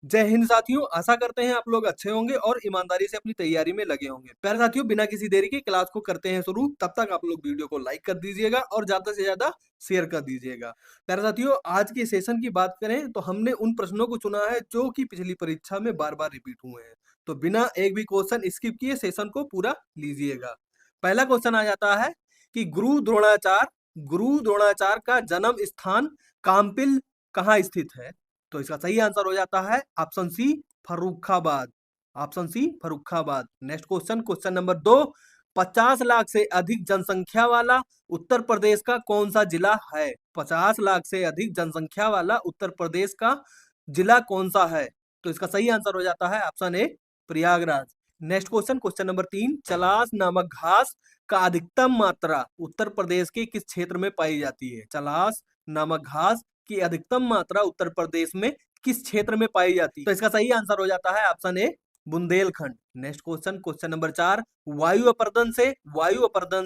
जय हिंद साथियों, आशा करते हैं आप लोग अच्छे होंगे और ईमानदारी से अपनी तैयारी में लगे होंगे। प्यारे साथियों, बिना किसी देरी के क्लास को करते हैं शुरू। तब तक आप लोग वीडियो को लाइक कर दीजिएगा और ज्यादा से ज्यादा शेयर कर दीजिएगा। प्यारे साथियों, आज के सेशन की बात करें तो हमने उन प्रश्नों को चुना है जो कि पिछली परीक्षा में बार बार रिपीट हुए हैं। तो बिना एक भी क्वेश्चन स्किप किए सेशन को पूरा लीजिएगा। पहला क्वेश्चन आ जाता है कि गुरु द्रोणाचार्य का जन्म स्थान काम्पिल कहाँ स्थित है? तो इसका सही आंसर हो जाता है option C, Farrukhabad. Option C, Farrukhabad. Next question, question number 2। 50 lakh से अधिक जनसंख्या वाला उत्तर प्रदेश का कौन सा जिला है? 50 लाख से अधिक जनसंख्या वाला उत्तर प्रदेश का जिला कौन सा है? तो इसका सही आंसर हो जाता है option A, Prayagraj. Next question, question number 3। Chilas नामक घास का अधिकतम मात्रा उत्तर प्रदेश के किस क्षेत्र में पाई जाती है? चलास नामक घास की अधिकतम मात्रा उत्तर प्रदेश में किस क्षेत्र में पाई जाती है? तो इसका सही आंसर हो जाता है ऑप्शन ए, Bundelkhand. Next question, question number 4। वायु अपरदन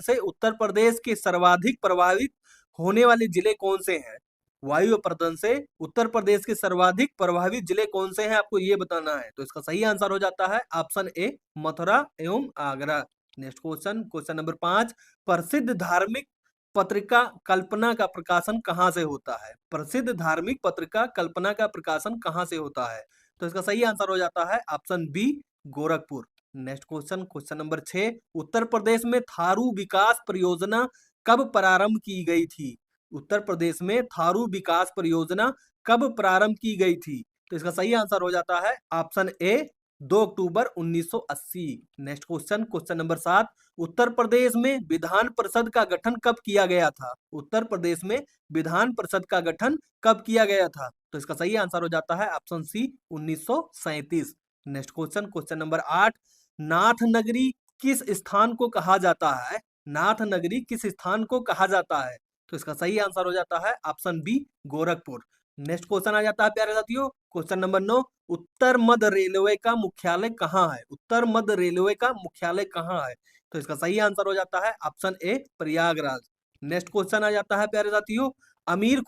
से उत्तर प्रदेश के सर्वाधिक प्रभावित होने वाले जिले कौन से हैं? वायु अपरदन से उत्तर प्रदेश के सर्वाधिक प्रभावित जिले कौन से हैं, आपको ये बताना है। तो इसका सही आंसर हो जाता है ऑप्शन ए, मथुरा एवं Agra. Next question, question number 5। प्रसिद्ध धार्मिक पत्रिका कल्पना का प्रकाशन कहाँ से होता है? प्रसिद्ध धार्मिक पत्रिका कल्पना का प्रकाशन कहाँ से होता है? तो इसका सही आंसर हो जाता है option B, Gorakhpur. Next question, question number 6। Uttar Pradesh में थारू विकास परियोजना कब प्रारंभ की गई थी? उत्तर प्रदेश में थारू विकास परियोजना कब प्रारंभ की गई थी? तो इसका सही आंसर हो जाता है ऑप्शन ए, 2 अक्टूबर 1980। Next question, question number 7। उत्तर प्रदेश में विधान परिषद का गठन कब किया गया था? उत्तर प्रदेश में विधान परिषद का गठन कब किया गया था? तो इसका सही आंसर हो जाता है option C, 1937। Next question, question number 8। Nath Nagari किस स्थान को कहा जाता है? नाथ नगरी किस स्थान को कहा जाता है? तो इसका सही आंसर हो जाता है option B, Gorakhpur. Next question आ जाता है प्यारे साथियों, क्वेश्चन नंबर 9। उत्तर मध्य रेलवे का मुख्यालय कहाँ है? उत्तर मध्य रेलवे का मुख्यालय कहाँ है? तो इसका सही आंसर हो जाता है option A, Prayagraj. Next question आ जाता है प्यारे साथियों, अमीर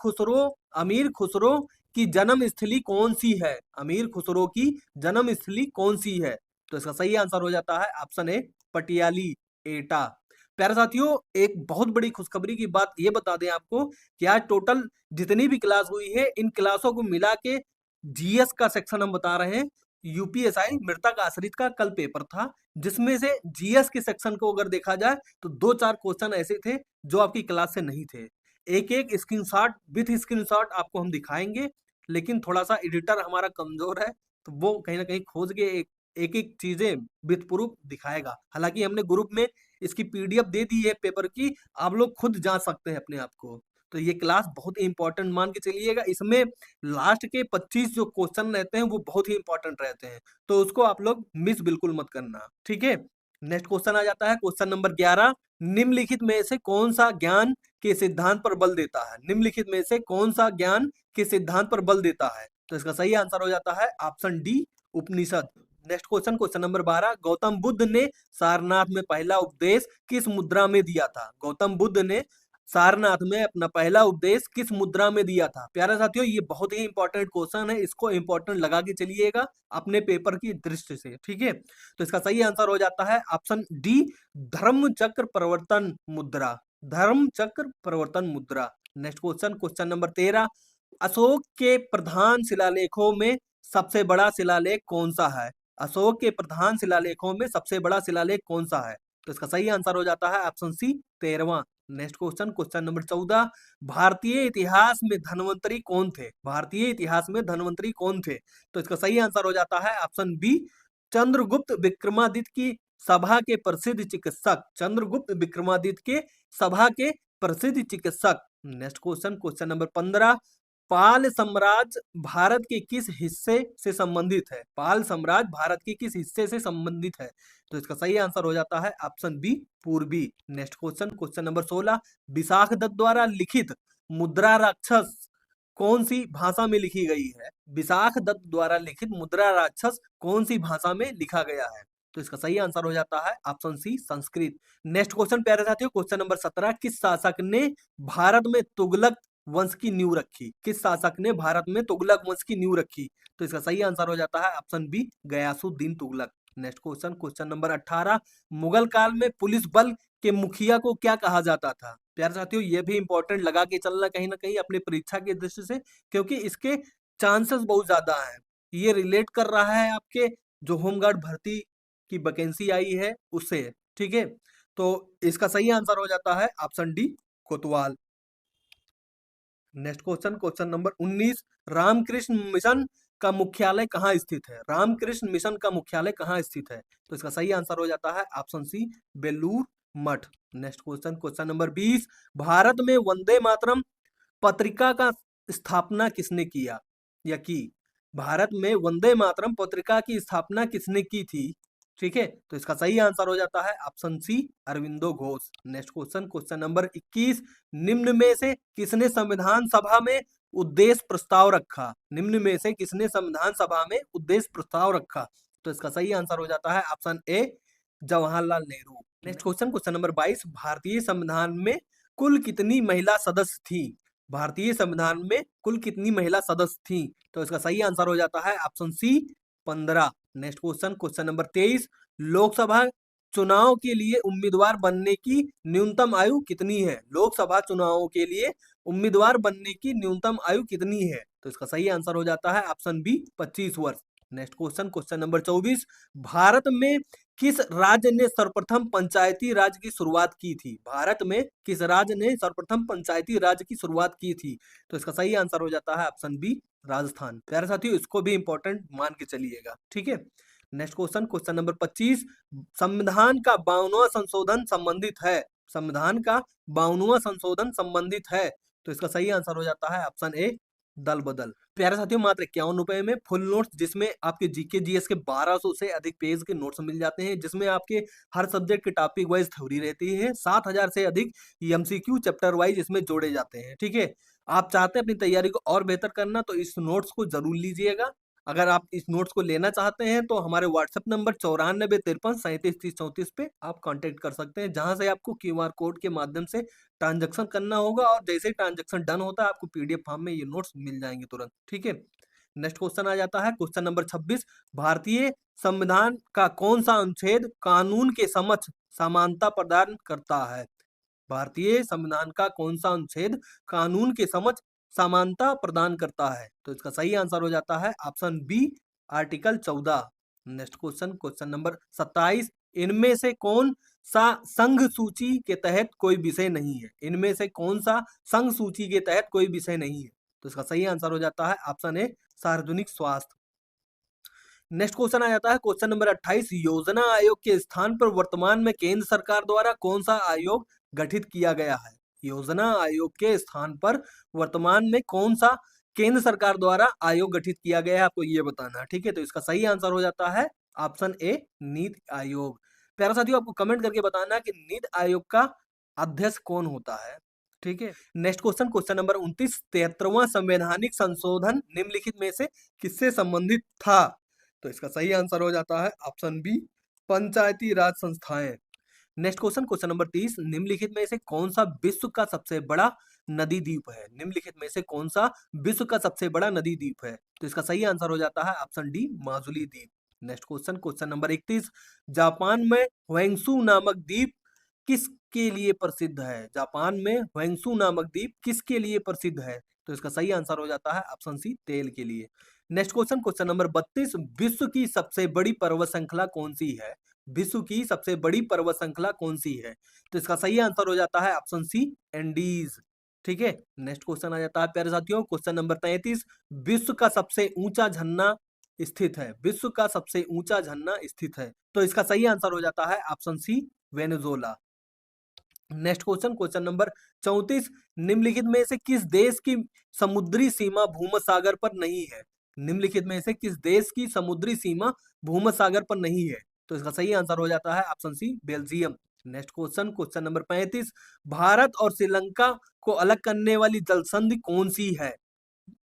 खुसरो की जन्म स्थली कौन सी है? अमीर खुसरो की जन्म स्थली कौन सी है? तो इसका सही आंसर हो जाता है ऑप्शन ए, पटियाली, एटा। प्यारे साथियों, एक बहुत बड़ी खुशखबरी की बात ये बता दें आपको कि आज टोटल जितनी भी क्लास हुई है इन क्लासों को मिला के जीएस का सेक्शन हम बता रहे हैं। यूपीएसआई मृतक आश्रित का कल पेपर था, जिसमें से जीएस के सेक्शन को अगर देखा जाए तो 2-4 क्वेश्चन ऐसे थे जो आपकी क्लास से नहीं थे। एक एक स्क्रीनशॉट विथ स्क्रीनशॉट आपको हम दिखाएंगे, लेकिन थोड़ा सा एडिटर हमारा कमजोर है तो वो कहीं ना कहीं खोज के एक एक चीजें विथ प्रूफ दिखाएगा। हालांकि हमने ग्रुप में इसकी पीडीएफ दे दी है पेपर की, आप लोग खुद जांच सकते हैं अपने आप को। तो ये क्लास बहुत ही इंपॉर्टेंट मान के चलिएगा। इसमें लास्ट के 25 जो क्वेश्चन रहते हैं वो बहुत ही इंपॉर्टेंट रहते हैं, तो उसको आप लोग मिस बिल्कुल मत करना, ठीक है। नेक्स्ट क्वेश्चन आ जाता है क्वेश्चन नंबर 11। निम्नलिखित में से कौन सा ज्ञान के सिद्धांत पर बल देता है? निम्नलिखित में से कौन सा ज्ञान के सिद्धांत पर बल देता है? तो इसका सही आंसर हो जाता है option D, Upanishad. Next question, question number 12। Gautam Buddha ने सारनाथ में पहला उपदेश किस मुद्रा में दिया था? गौतम बुद्ध ने सारनाथ में अपना पहला उपदेश किस मुद्रा में दिया था? प्यारे साथियों, ये बहुत ही इंपॉर्टेंट क्वेश्चन है, इसको इंपॉर्टेंट लगा के चलिएगा अपने पेपर की दृष्टि से, ठीक है। तो इसका सही आंसर हो जाता है ऑप्शन डी, धर्म चक्र प्रवर्तन मुद्रा। धर्म चक्र प्रवर्तन मुद्रा। Next question, question number 13। Ashok के प्रधान शिलालेखों में सबसे बड़ा शिलालेख कौन सा है? अशोक के प्रधान शिलालेखों में सबसे बड़ा शिलालेख कौन सा है? तो इसका सही आंसर हो जाता है ऑप्शन सी, 13वां। Next question, question number 14। भारतीय इतिहास में धन्वंतरी कौन थे? भारतीय इतिहास में धन्वंतरी कौन थे? तो इसका सही आंसर हो जाता है ऑप्शन बी, चंद्रगुप्त विक्रमादित्य की सभा के प्रसिद्ध चिकित्सक। चंद्रगुप्त विक्रमादित्य के सभा के प्रसिद्ध चिकित्सक। Next question, question number 15। पाल साम्राज्य भारत के किस हिस्से से संबंधित है? पाल साम्राज्य भारत के किस हिस्से से संबंधित है? तो इसका सही आंसर हो जाता है ऑप्शन बी, पूर्वी। Next question, question number 16। Vishakh Datt द्वारा लिखित मुद्रा राक्षस कौन सी भाषा में लिखी गई है? विशाख दत्त द्वारा लिखित मुद्रा राक्षस कौन सी भाषा में लिखा गया है? तो इसका सही आंसर हो जाता है option C, Sanskrit. Next question प्यारे साथियों, क्वेश्चन नंबर 17। किस शासक ने भारत में तुगलक वंश की नींव रखी? किस शासक ने भारत में तुगलक वंश की नींव रखी? तो इसका सही आंसर हो जाता है option B, Ghiyasuddin Tughlaq. Next question, question number 18, Mughal काल में पुलिस बल के मुखिया को क्या कहा जाता था? प्यारे साथियों, ये भी इंपॉर्टेंट लगा के चलना कहीं ना कहीं अपनी परीक्षा की दृष्टि से, क्योंकि इसके चांसेस बहुत ज्यादा हैं। ये रिलेट कर रहा है आपके जो होमगार्ड भर्ती की वैकेंसी आई है उससे, ठीक है। तो इसका सही आंसर हो जाता है ऑप्शन डी, कोतवाल। Next question, question number 19, Ramakrishna Mission का मुख्यालय कहाँ स्थित है? रामकृष्ण मिशन का मुख्यालय कहाँ स्थित है? तो इसका सही आंसर हो जाता है ऑप्शन सी, Belur Math. Next question, question number 20, Bharat में वंदे मातरम पत्रिका का स्थापना किसने किया या की? भारत में वंदे मातरम पत्रिका की स्थापना किसने की थी? ठीक है, तो इसका सही आंसर हो जाता है option C, Aurobindo Ghosh. Next question, question number 21, निम्न में से किसने संविधान सभा में उद्देश्य प्रस्ताव रखा? निम्न में से किसने संविधान सभा में उद्देश्य प्रस्ताव रखा? तो इसका सही आंसर हो जाता है ऑप्शन ए, Jawaharlal Nehru. Next question, question number 22, भारतीय संविधान में कुल कितनी महिला सदस्य थी? भारतीय संविधान में कुल कितनी महिला सदस्य थी? तो इसका सही आंसर हो जाता है option C, 15। Next question, question number 23, Lok Sabha चुनाव के लिए उम्मीदवार बनने की न्यूनतम आयु कितनी है? लोकसभा चुनावों के लिए उम्मीदवार बनने की न्यूनतम आयु कितनी है? तो इसका सही आंसर हो जाता है ऑप्शन बी, 25 वर्ष। Next question, question number 24, Bharat में किस राज्य ने सर्वप्रथम पंचायती राज की शुरुआत की थी? भारत में किस राज्य ने सर्वप्रथम पंचायती राज की शुरुआत की थी? तो इसका सही आंसर हो जाता है ऑप्शन बी, राजस्थान। प्यारे साथियों, इसको भी इंपॉर्टेंट मान के चलिएगा, ठीक है। नेक्स्ट क्वेश्चन, क्वेश्चन नंबर 25, संविधान का 52वां संशोधन संबंधित है? संविधान का 52वां संशोधन संबंधित है? तो इसका सही आंसर हो जाता है ऑप्शन ए, दल बदल। प्यारे साथियों, मात्र 51 रुपए में फुल नोट्स, जिसमें आपके जीके जीएस के 1200 से अधिक पेज के नोट्स मिल जाते हैं, जिसमें आपके हर सब्जेक्ट के टॉपिक वाइज थ्योरी रहती है। 7000 से अधिक एमसीक्यू चैप्टर वाइज इसमें जोड़े जाते हैं, ठीक है। आप चाहते हैं अपनी तैयारी को और बेहतर करना, तो इस नोट्स को जरूर लीजिएगा। अगर आप इस नोट्स को लेना चाहते हैं तो हमारे व्हाट्सएप नंबर 9453373334 पे आप कांटेक्ट कर सकते हैं, जहां से आपको क्यूआर कोड के माध्यम से ट्रांजैक्शन करना होगा, और जैसे ही ट्रांजैक्शन डन होता है आपको पीडीएफ फॉर्म में ये नोट्स मिल जाएंगे तुरंत, ठीक है। नेक्स्ट क्वेश्चन आ जाता है क्वेश्चन नंबर 26, भारतीय संविधान का कौन सा अनुच्छेद कानून के समक्ष समानता प्रदान करता है? भारतीय संविधान का कौन सा अनुच्छेद कानून के समक्ष समानता प्रदान करता है? तो इसका सही आंसर हो जाता है option B, article 14। Next question, question number 27, इनमें से कौन सा संघ सूची के तहत कोई विषय नहीं है? इनमें से कौन सा संघ सूची के तहत कोई विषय नहीं है? तो इसका सही आंसर हो जाता है ऑप्शन ए, सार्वजनिक स्वास्थ्य। नेक्स्ट क्वेश्चन आ जाता है क्वेश्चन नंबर 28, योजना आयोग के स्थान पर वर्तमान में केंद्र सरकार द्वारा कौन सा आयोग गठित किया गया है? योजना आयोग के स्थान पर वर्तमान में कौन सा केंद्र सरकार द्वारा आयोग गठित किया गया है, आपको ये बताना है, ठीक है। तो इसका सही आंसर हो जाता है ऑप्शन ए, नीति आयोग। प्यारा साथियों, आपको कमेंट करके बताना है कि नीति आयोग का अध्यक्ष कौन होता है, ठीक है। नेक्स्ट क्वेश्चन, क्वेश्चन नंबर 29, 73वां संवैधानिक संशोधन निम्नलिखित में से किससे संबंधित था? तो इसका सही आंसर हो जाता है ऑप्शन बी, पंचायती राज संस्थाएं। नेक्स्ट क्वेश्चन, क्वेश्चन नंबर 30, निम्नलिखित में से कौन सा विश्व का सबसे बड़ा नदी द्वीप है? निम्नलिखित में से कौन सा विश्व का सबसे बड़ा नदी द्वीप है? तो इसका सही आंसर हो जाता है ऑप्शन डी, माजुली द्वीप। Next question, question number 31, Japan में ह्वेंसू नामक द्वीप किसके लिए प्रसिद्ध है? जापान में ह्वेंसू नामक द्वीप किसके लिए प्रसिद्ध है? तो इसका सही आंसर हो जाता है ऑप्शन सी, तेल के लिए। नेक्स्ट क्वेश्चन, क्वेश्चन नंबर 32, विश्व की सबसे बड़ी पर्वत श्रृंखला कौन सी है? विश्व की सबसे बड़ी पर्वत श्रृंखला कौन सी है? तो इसका सही आंसर हो जाता है ऑप्शन सी, एंडीज, ठीक है। नेक्स्ट क्वेश्चन आ जाता है प्यारे साथियों क्वेश्चन नंबर 33, विश्व का सबसे ऊंचा झरना स्थित है? विश्व का सबसे ऊंचा झरना स्थित है? तो इसका सही आंसर हो जाता है option C, Venezuela. Next question, question number 34, निम्नलिखित में से किस देश की समुद्री सीमा भूमध्य सागर पर नहीं है? निम्नलिखित में से किस देश की समुद्री सीमा भूमध्य सागर पर नहीं है? तो इसका सही आंसर हो जाता है option C, Belgium. Next question, question number 35, Bharat और श्रीलंका को अलग करने वाली जल संधि कौन सी है?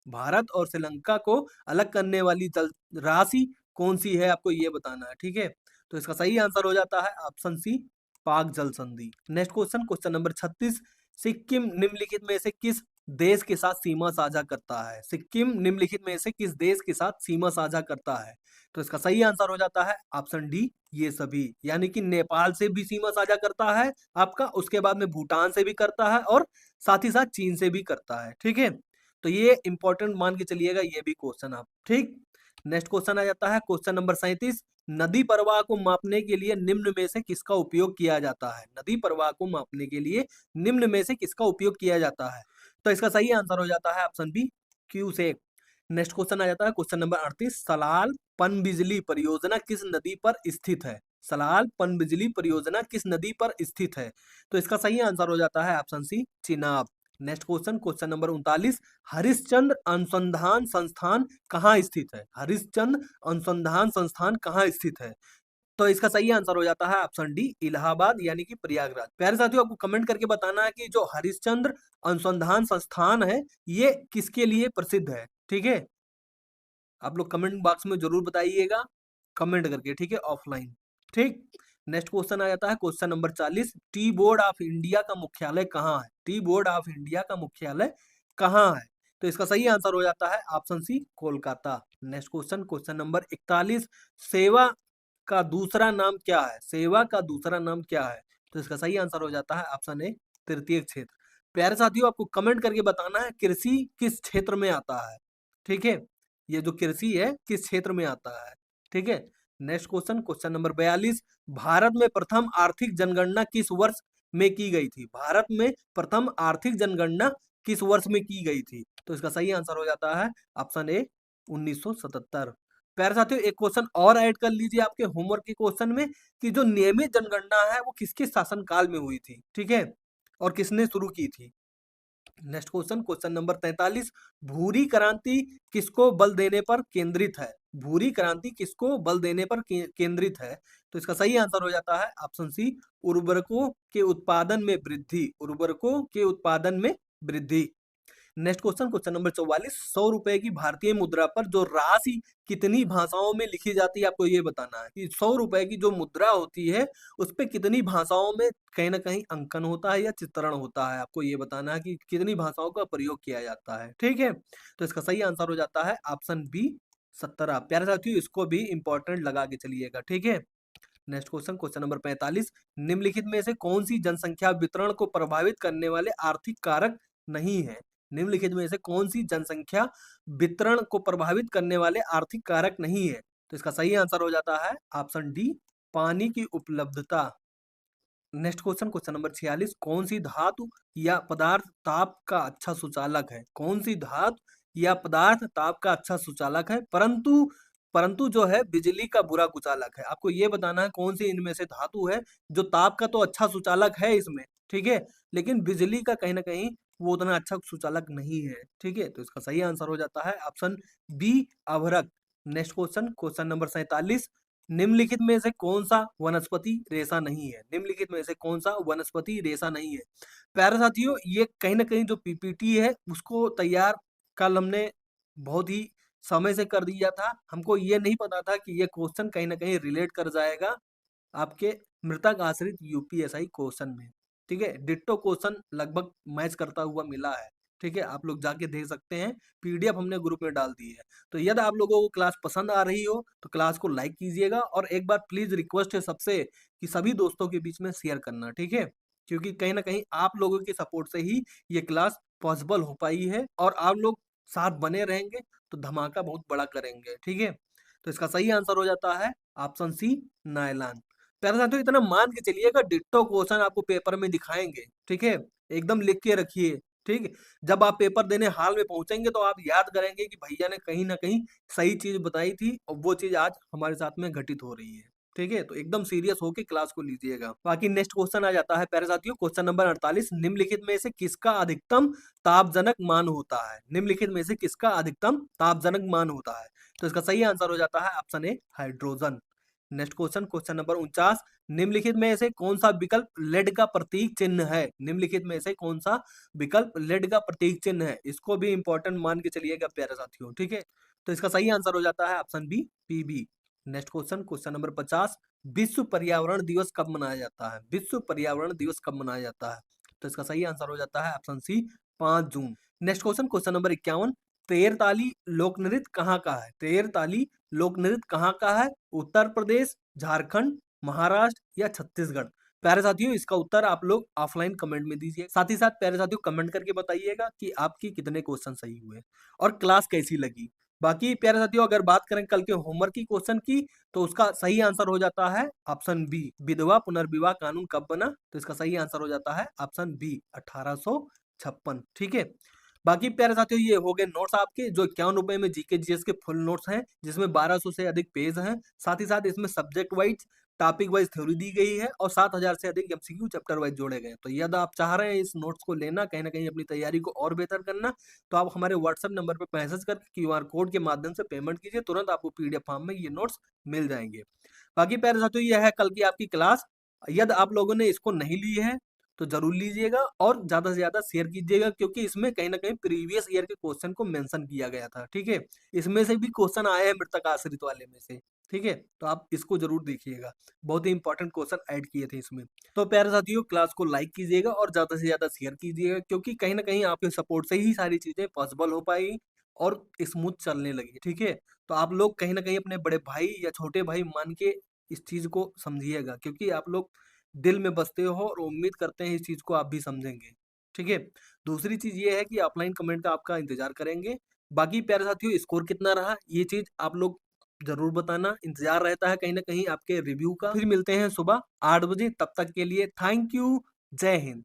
भारत और श्रीलंका को अलग करने वाली जल राशि कौन सी है, आपको ये बताना है, ठीक है। तो इसका सही आंसर हो जाता है ऑप्शन सी, पाक जल संधि। Next question, question number 36, Sikkim निम्नलिखित में से किस देश के साथ सीमा साझा करता है? सिक्किम निम्नलिखित में से किस देश के साथ सीमा साझा करता है? तो इसका सही आंसर हो जाता है ऑप्शन डी, ये सभी। यानी कि नेपाल से भी सीमा साझा करता है आपका, उसके बाद में भूटान से भी करता है और साथ ही साथ चीन से भी करता है। ठीक है, तो ये इंपॉर्टेंट मान के चलिएगा ये भी क्वेश्चन आप। ठीक, नेक्स्ट क्वेश्चन आ जाता है क्वेश्चन नंबर 37। नदी प्रवाह को मापने के लिए निम्न में से किसका उपयोग किया जाता है? नदी प्रवाह को मापने के लिए निम्न में से किसका उपयोग किया जाता है? तो इसका सही आंसर हो जाता है option B, cusec. Next question आ जाता है क्वेश्चन नंबर 38। सलाल पनबिजली परियोजना किस नदी पर स्थित है? सलाल पनबिजली परियोजना किस नदी पर स्थित है? तो इसका सही आंसर हो जाता है option C, Chenab. Next question question number 39। Harishchandra अनुसंधान संस्थान कहाँ स्थित है? हरिश्चंद्र अनुसंधान संस्थान कहाँ स्थित है? तो इसका सही आंसर हो जाता है ऑप्शन डी, इलाहाबाद यानी कि प्रयागराज। प्यारे साथियों, आपको कमेंट करके बताना है कि जो हरिश्चंद्र अनुसंधान संस्थान है ये किसके लिए प्रसिद्ध है। ठीक है, आप लोग कमेंट बॉक्स में जरूर बताइएगा, कमेंट करके। ठीक है, ऑफलाइन। ठीक, नेक्स्ट क्वेश्चन आ जाता है question number 40। Tea board of India का मुख्यालय कहाँ है? टी बोर्ड ऑफ इंडिया का मुख्यालय कहाँ है? तो इसका सही आंसर हो जाता है option C, Kolkata. Next question question number 41। सेवा का दूसरा नाम क्या है? सेवा का दूसरा नाम क्या है? तो इसका सही आंसर हो जाता है ऑप्शन ए, तृतीय क्षेत्र। प्यारे साथियों, आपको कमेंट करके बताना है कृषि किस क्षेत्र में आता है। ठीक है, ये जो कृषि है किस क्षेत्र में आता है। ठीक है, next question question number 42। Bharat में प्रथम आर्थिक जनगणना किस वर्ष में की गई थी? भारत में प्रथम आर्थिक जनगणना किस वर्ष में की गई थी? तो इसका सही आंसर हो जाता है ऑप्शन ए, 1977। प्यारे साथियों, एक क्वेश्चन और ऐड कर लीजिए आपके होमवर्क के क्वेश्चन में कि जो नियमित जनगणना है वो किसके शासनकाल में हुई थी। ठीक है, और किसने शुरू की थी। Next question question number 43। भूरी क्रांति किसको बल देने पर केंद्रित है? भूरी क्रांति किसको बल देने पर केंद्रित है? तो इसका सही आंसर हो जाता है ऑप्शन सी, उर्वरकों के उत्पादन में वृद्धि। उर्वरकों के उत्पादन में वृद्धि। Next question question number 44। 100 रुपए की भारतीय मुद्रा पर जो राशि कितनी भाषाओं में लिखी जाती है, आपको ये बताना है कि 100 रुपए की जो मुद्रा होती है उस पे कितनी भाषाओं में कहीं ना कहीं अंकन होता है या चित्रण होता है। आपको ये बताना है कि कितनी भाषाओं का प्रयोग किया जाता है। ठीक है, तो इसका सही आंसर हो जाता है ऑप्शन बी, 17। प्यारे साथियों, इसको भी इंपॉर्टेंट लगा के चलिएगा। ठीक है, नेक्स्ट क्वेश्चन क्वेश्चन नंबर 45। निम्नलिखित में से कौन सी जनसंख्या वितरण को प्रभावित करने वाले आर्थिक कारक नहीं है? निम्नलिखित में से कौन सी जनसंख्या वितरण को प्रभावित करने वाले आर्थिक कारक नहीं है? तो इसका सही आंसर हो जाता है ऑप्शन डी, पानी की उपलब्धता। Next question question number 46। कौन सी धातु या पदार्थ ताप का अच्छा सुचालक है? कौन सी धातु या पदार्थ ताप का अच्छा सुचालक है, परंतु परंतु जो है बिजली का बुरा कुचालक है? आपको ये बताना है कौन सी इनमें से धातु है जो ताप का तो अच्छा सुचालक है इसमें, ठीक है, लेकिन बिजली का कहीं ना कहीं वो उतना अच्छा सुचालक नहीं है। ठीक है, तो इसका सही आंसर हो जाता है ऑप्शन बी, अभ्रक। Next question question number 47। निम्नलिखित में से कौन सा वनस्पति रेशा नहीं है? निम्नलिखित में से कौन सा वनस्पति रेशा नहीं है? प्यारे साथियों, ये कहीं ना कहीं जो पीपीटी है उसको तैयार कल हमने बहुत ही समय से कर दिया था। हमको ये नहीं पता था कि ये क्वेश्चन कहीं ना कहीं रिलेट कर जाएगा आपके मृतक आश्रित यूपीएसआई क्वेश्चन में। ठीक है, डिट्टो क्वेश्चन लगभग मैच करता हुआ मिला है। ठीक है, आप लोग जाके देख सकते हैं, पीडीएफ हमने ग्रुप में डाल दी है। तो यदि आप लोगों को क्लास पसंद आ रही हो तो क्लास को लाइक कीजिएगा और एक बार प्लीज रिक्वेस्ट है सबसे कि सभी दोस्तों के बीच में शेयर करना। ठीक है, क्योंकि कहीं ना कहीं आप लोगों के सपोर्ट से ही ये क्लास पॉसिबल हो पाई है और आप लोग साथ बने रहेंगे तो धमाका बहुत बड़ा करेंगे। ठीक है, तो इसका सही आंसर हो जाता है ऑप्शन सी, नायलॉन। प्यारे साथियों, इतना मान के चलिएगा डिट्टो क्वेश्चन आपको पेपर में दिखाएंगे। ठीक है, एकदम लिख के रखिए। ठीक है, जब आप पेपर देने हाल में पहुंचेंगे तो आप याद करेंगे कि भैया ने कहीं ना कहीं सही चीज बताई थी और वो चीज आज हमारे साथ में घटित हो रही है। ठीक है, तो एकदम सीरियस होके क्लास को लीजिएगा। बाकी नेक्स्ट क्वेश्चन आ जाता है प्यारे साथियों क्वेश्चन नंबर 48। निम्नलिखित में से किसका अधिकतम तापजनक मान होता है? निम्नलिखित में से किसका अधिकतम तापजनक मान होता है? तो इसका सही आंसर हो जाता है ऑप्शन ए, hydrogen. Next question question number 49। निम्नलिखित में से कौन सा विकल्प लेड का प्रतीक चिन्ह है? निम्नलिखित में से कौन सा विकल्प लेड का प्रतीक चिन्ह है? इसको भी इंपॉर्टेंट मान के चलिएगा प्यारे साथियों। ठीक है, तो इसका सही आंसर हो जाता है option B, PB. Next question question number 50। विश्व पर्यावरण दिवस कब मनाया जाता है? विश्व पर्यावरण दिवस कब मनाया जाता है? तो इसका सही आंसर हो जाता है ऑप्शन सी, 5 जून। नेक्स्ट क्वेश्चन, क्वेश्चन नंबर 51, तेरताली लोक नृत्य कहाँ का है? तेरताली लोक नृत्य कहाँ का है? उत्तर प्रदेश, झारखंड, महाराष्ट्र या छत्तीसगढ़? प्यारे साथियों, इसका उत्तर आप लोग ऑफलाइन कमेंट में दीजिए। साथ ही साथ प्यारे साथियों कमेंट करके बताइएगा कि आपकी कितने क्वेश्चन सही हुए और क्लास कैसी लगी। बाकी प्यारे साथियों, अगर बात करें कल के होमवर्क की क्वेश्चन की, तो उसका सही आंसर हो जाता है ऑप्शन बी, विधवा पुनर्विवाह कानून कब बना? तो इसका सही आंसर हो जाता है ऑप्शन बी, 1856। ठीक है। बाकी प्यारे साथियों, ये हो गए नोट्स आपके, जो 51 रुपए में जीके जीएस के फुल नोट्स हैं, जिसमें 1200 से अधिक पेज हैं। साथ ही साथ इसमें subject wise, topic wise theory दी गई है और 7000 से अधिक एमसीक्यू चैप्टर वाइज जोड़े गए हैं। तो यदि आप चाह रहे हैं इस नोट्स को लेना, कहीं ना कहीं अपनी तैयारी को और बेहतर करना, तो आप हमारे व्हाट्सएप नंबर पर मैसेज करके क्यूआर कोड के माध्यम से पेमेंट कीजिए, तुरंत आपको पीडीएफ फॉर्म में ये नोट्स मिल जाएंगे। बाकी प्यारे साथियों, यह है कल की आपकी क्लास। यदि आप लोगों ने इसको नहीं ली है तो जरूर लीजिएगा और ज्यादा से ज्यादा शेयर कीजिएगा, क्योंकि इसमें कहीं ना कहीं प्रीवियस ईयर के क्वेश्चन को मेंशन किया गया था। ठीक है, इसमें से भी क्वेश्चन आए हैं मृतक आश्रित वाले में से। ठीक है, तो आप इसको जरूर देखिएगा, बहुत ही इंपॉर्टेंट क्वेश्चन ऐड किए थे इसमें। तो प्यारे साथियों, क्लास को लाइक कीजिएगा और ज्यादा से ज्यादा शेयर कीजिएगा, क्योंकि कहीं ना कहीं आपके सपोर्ट से ही सारी चीजें पॉसिबल हो पाई और स्मूथ चलने लगी। ठीक है, तो आप लोग कहीं ना कहीं अपने बड़े भाई या छोटे भाई मान के इस चीज को समझिएगा, क्योंकि आप लोग दिल में बसते हो और उम्मीद करते हैं इस चीज को आप भी समझेंगे। ठीक है, दूसरी चीज ये है कि ऑफलाइन कमेंट का आपका इंतजार करेंगे। बाकी प्यारे साथियों, स्कोर कितना रहा ये चीज आप लोग जरूर बताना, इंतजार रहता है कहीं ना कहीं आपके रिव्यू का। फिर मिलते हैं सुबह 8 बजे, तब तक के लिए थैंक यू। जय हिंद।